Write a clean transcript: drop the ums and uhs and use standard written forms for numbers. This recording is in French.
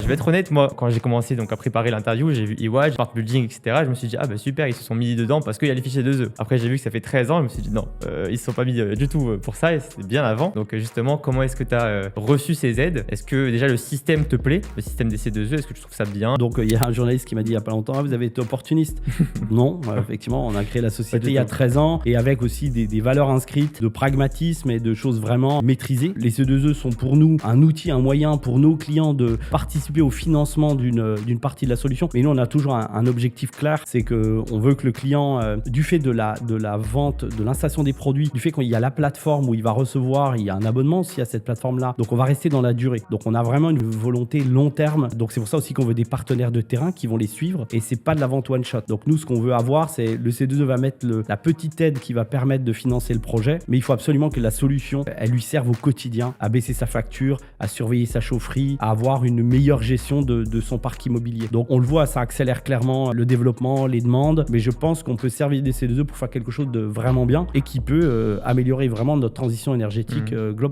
vais être honnête, moi, quand j'ai commencé donc à préparer l'interview, j'ai vu EY, Smart Building, etc. Je me suis dit, ah bah super, ils se sont mis dedans parce qu'il y a les fichiers 2E. Après, j'ai vu que ça fait 13 ans, je me suis dit, non, ils se sont pas mis du tout pour ça et c'était bien avant. Donc, justement, comment est-ce que tu as reçu ces aides? Est-ce que déjà le système te plaît, le système des C2E? Est-ce que tu trouves ça bien? Donc, il y a un journaliste qui m'a dit il y a pas longtemps, vous avez été opportuniste. Non, effectivement, on a créé la société il y a 13 ans et avec aussi des valeurs inscrites de pragmatisme et de choses vraiment maîtrisées. Les C2E sont pour nous un outil, un moyen pour nos clients de participer au financement d'une partie de la solution. Mais nous, on a toujours un objectif clair, c'est qu'on veut que le client, du fait de la vente, de l'installation des produits, du fait qu'il y a la plateforme où il va recevoir, il y a un abonnement aussi à cette plateforme-là. Donc, on va rester dans la durée. Donc, on a vraiment une volonté long terme. Donc, c'est pour ça aussi qu'on veut des partenaires de terrain qui vont les suivre et c'est pas de la vente one shot. Donc, nous, ce qu'on veut avoir, c'est le C2E va mettre la petite aide qui va permettre de financer le projet, mais il faut absolument que la solution, elle lui serve au quotidien à baisser sa facture, à surveiller sa chaufferie, à avoir une meilleure gestion de son parc immobilier. Donc, on le voit, ça accélère clairement le développement, les demandes, mais je pense qu'on peut servir des C2E pour faire quelque chose de vraiment bien et qui peut améliorer vraiment notre transition énergétique globale.